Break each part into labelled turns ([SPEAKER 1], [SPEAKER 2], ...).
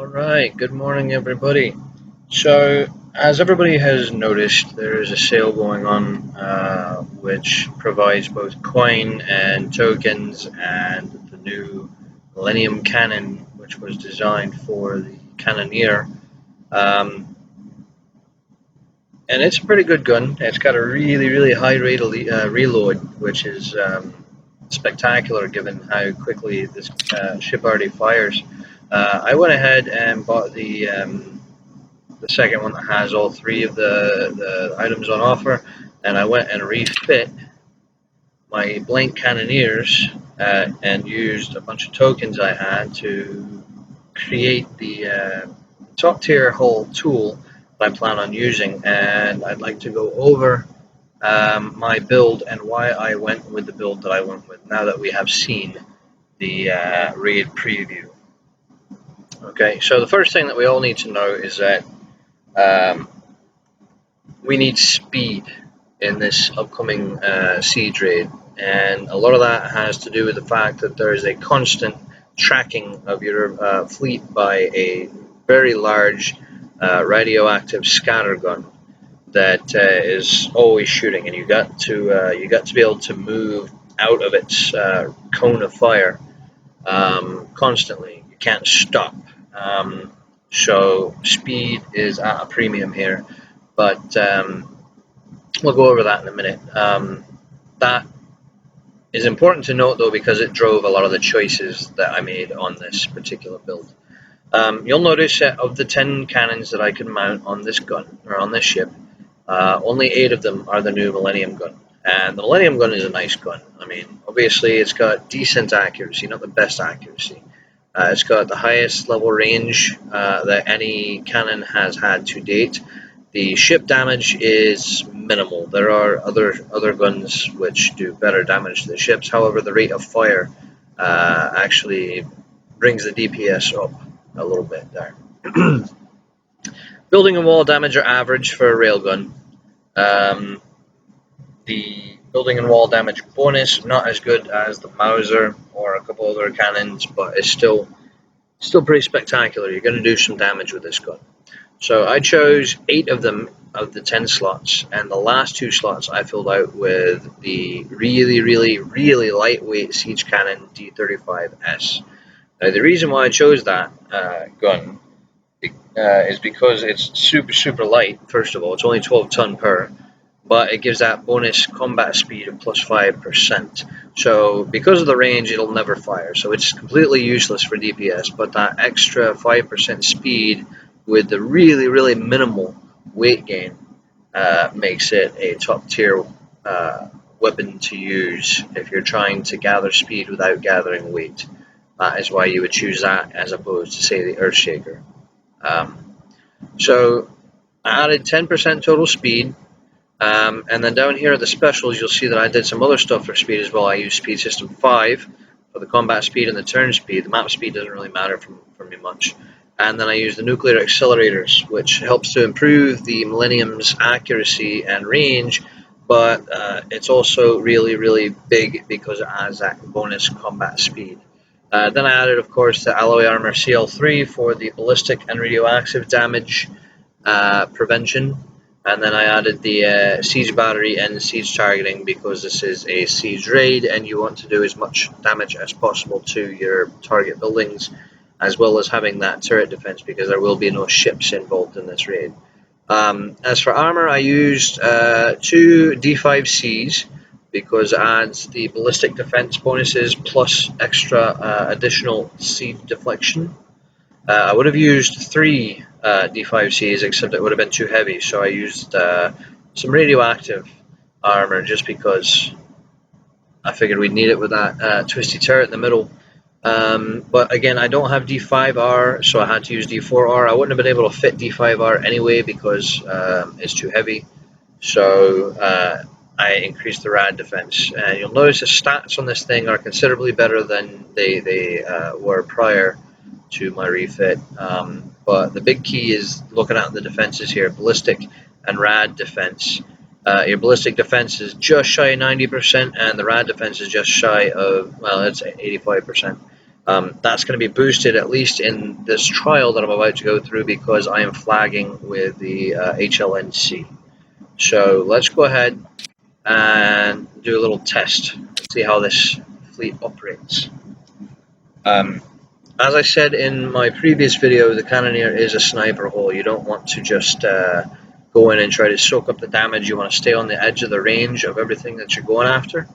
[SPEAKER 1] Alright, good morning everybody. So, as everybody has noticed, there is a sale going on which provides both coin and tokens and the new Millennium Cannon, which was designed for the Cannoneer. Um, and it's a pretty good gun. It's got a really high rate of reload, which is spectacular given how quickly this ship already fires. I went ahead and bought the second one that has all three of the items on offer, and I went and refit my blank Cannoneers and used a bunch of tokens I had to create the top tier hull tool that I plan on using, and I'd like to go over my build and why I went with the build that I went with now that we have seen the raid preview. Okay, so the first thing that we all need to know is that um, we need speed in this upcoming siege raid, and a lot of that has to do with the fact that there is a constant tracking of your fleet by a very large radioactive scatter gun that is always shooting, and you got to be able to move out of its cone of fire constantly. You can't stop. So speed is at a premium here, but we'll go over that in a minute. That is important to note, though, because it drove a lot of the choices that I made on this particular build. You'll notice that of the 10 cannons that I can mount on this gun, or on this ship, only 8 of them are the new Millennium Gun. And the Millennium Gun is a nice gun. I mean, obviously it's got decent accuracy, not the best accuracy. It's got the highest level range that any cannon has had to date. The ship damage is minimal. There are other guns which do better damage to the ships. However, the rate of fire actually brings the DPS up a little bit there. Building and wall damage are average for a railgun. The building and wall damage bonus not as good as the Mauser or a couple other cannons, but it's still pretty spectacular. You're going to do some damage with this gun. So I chose 8 of them of the 10 slots, and the last 2 slots I filled out with the really lightweight siege cannon D35S. Now the reason why I chose that gun is because it's super light. First of all, it's only 12 ton per, but it gives that bonus combat speed of plus 5%. So because of the range, it'll never fire. So it's completely useless for DPS, but that extra 5% speed with the really minimal weight gain makes it a top tier weapon to use if you're trying to gather speed without gathering weight. That is why you would choose that as opposed to, say, the Earthshaker. So I added 10% total speed, and then down here at the specials you'll see that I did some other stuff for speed as well. I used speed system 5 for the combat speed and the turn speed. The map speed doesn't really matter for me much. And then I use the nuclear accelerators, which helps to improve the Millennium's accuracy and range, but it's also really big because it has that bonus combat speed. Then I added, of course, the alloy armor CL3 for the ballistic and radioactive damage prevention. And then I added the siege battery and siege targeting because this is a siege raid and you want to do as much damage as possible to your target buildings, as well as having that turret defense because there will be no ships involved in this raid. As for armor, I used 2 D5Cs because it adds the ballistic defense bonuses plus extra additional siege deflection. I would have used 3 D5Cs, except it would have been too heavy, so I used some radioactive armor just because I figured we'd need it with that twisty turret in the middle. But again, I don't have D5R, so I had to use D4R. I wouldn't have been able to fit D5R anyway because it's too heavy. So I increased the rad defense. And you'll notice the stats on this thing are considerably better than they were prior to my refit. But the big key is looking at the defenses here, ballistic and rad defense. Your ballistic defense is just shy of 90%, and the rad defense is just shy of, well, it's 85%. That's going to be boosted, at least in this trial that I'm about to go through, because I am flagging with the HLNC. So let's go ahead and do a little test and see how this fleet operates. As I said in my previous video, the Cannoneer is a sniper hole. You don't want to just go in and try to soak up the damage. You want to stay on the edge of the range of everything that you're going after.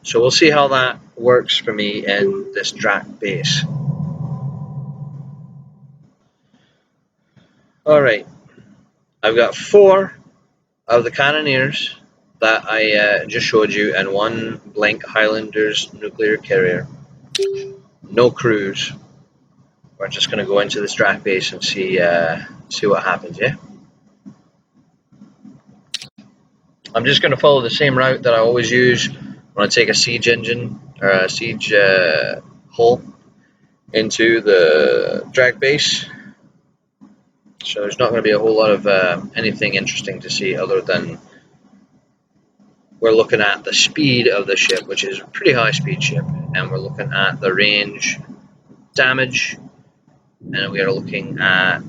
[SPEAKER 1] So we'll see how that works for me in this Drac base. Alright, I've got 4 of the Cannoneers that I just showed you, and 1 Blink Highlanders nuclear carrier. No crews. We're just going to go into this Drac base and see what happens, yeah? I'm just going to follow the same route that I always use when I take a siege engine or a siege hull into the Drac base. So there's not going to be a whole lot of anything interesting to see, other than we're looking at the speed of the ship, which is a pretty high speed ship, and we're looking at the range, damage, and we are looking at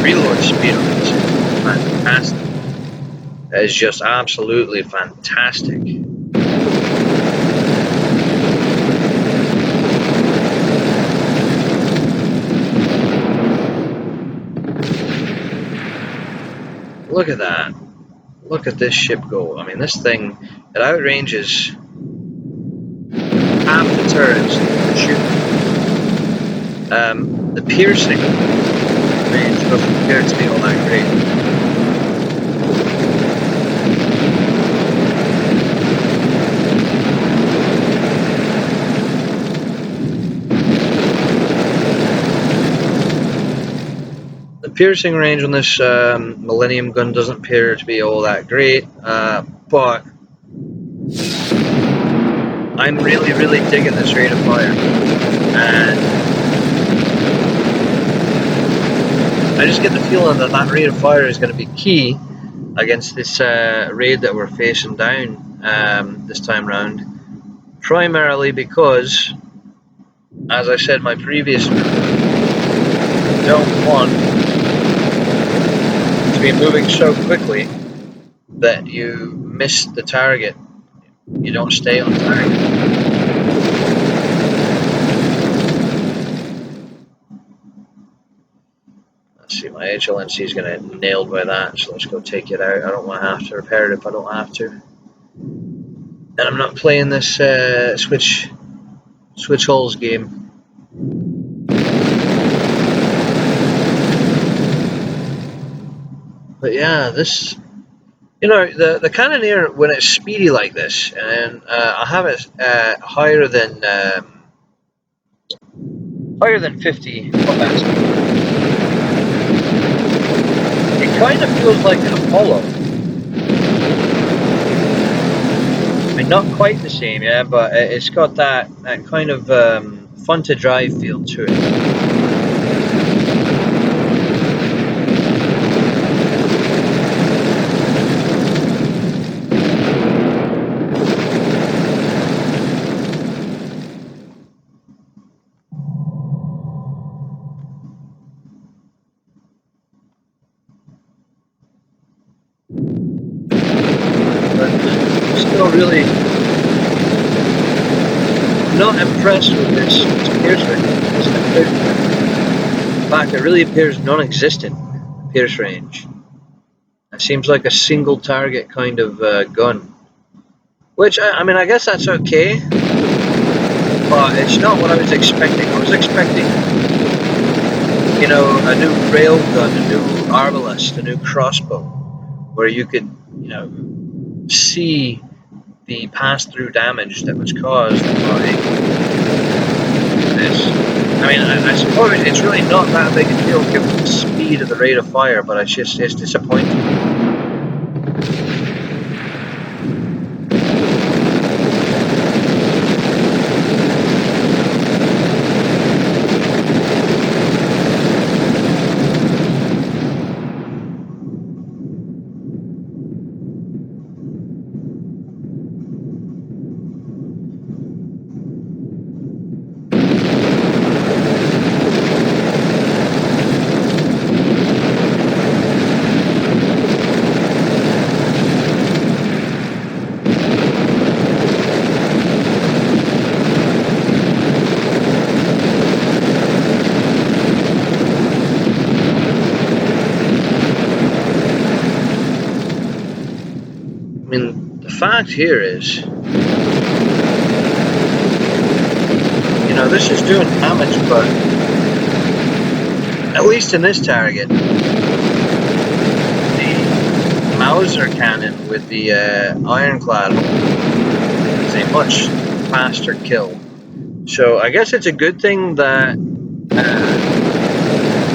[SPEAKER 1] reload speed on this. Fantastic. That is just absolutely fantastic. Look at that. Look at this ship go. I mean, this thing, it outranges half the turrets that shoot. The piercing range doesn't appear to be all that great. The piercing range on this Millennium Gun doesn't appear to be all that great, but I'm really digging this rate of fire, and I just get the feeling that that rate of fire is going to be key against this raid that we're facing down this time round, primarily because, as I said in my previous video, you don't want to be moving so quickly that you miss the target. You don't stay on target. Let's see, my HLNC is going to get nailed by that, so let's go take it out. I don't want to have to repair it if I don't have to. And I'm not playing this switch holes game. But yeah, this, you know, the Cannoneer, when it's speedy like this, and I have it higher than 50 combat speed, it kind of feels like an Apollo. I mean, not quite the same, yeah, but it's got that kind of fun to drive feel to it. Still really not impressed with this pierce range. In fact, it really appears non-existent, pierce range. It seems like a single target kind of gun, which I mean, I guess that's okay, but it's not what I was expecting. I was expecting, you know, a new railgun, a new arbalest, a new crossbow, where you could, you know, see the pass-through damage that was caused by this. I mean, I suppose it's really not that big a deal given the speed of the rate of fire, but it's disappointing. mean, the fact here is, this is doing damage, but at least in this target, the Mauser cannon with the ironclad is a much faster kill. So I guess it's a good thing that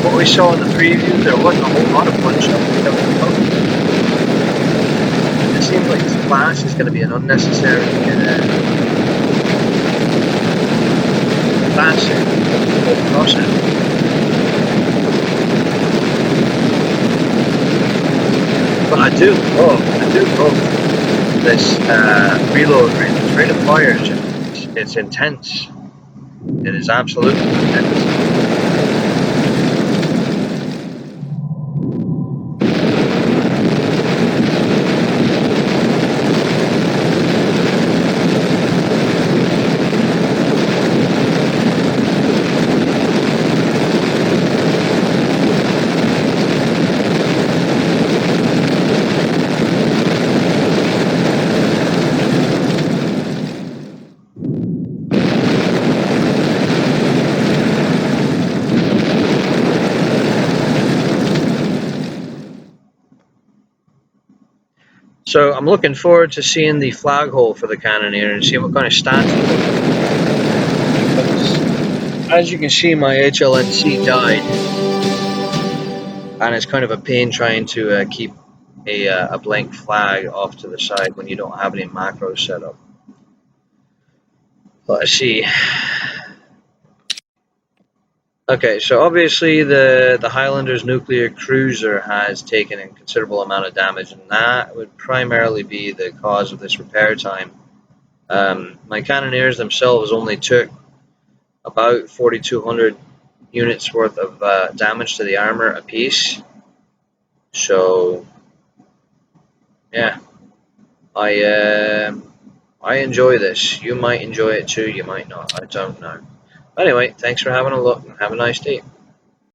[SPEAKER 1] what we saw in the preview, there wasn't a whole lot of punch up. It seems like this class is going to be an unnecessary classic process. But I do love this reload rate. This rate of fire is it's intense. It is absolutely intense. So I'm looking forward to seeing the flag hole for the Cannoneer and seeing what kind of stats it looks. As you can see, my HLNC died, and it's kind of a pain trying to keep a blank flag off to the side when you don't have any macros set up. Let's see. Okay, so obviously the Highlander's nuclear cruiser has taken a considerable amount of damage, and that would primarily be the cause of this repair time. My Cannoneers themselves only took about 4,200 units worth of damage to the armor apiece. So, yeah, I enjoy this. You might enjoy it too, you might not. I don't know. Anyway, thanks for having a look and have a nice day.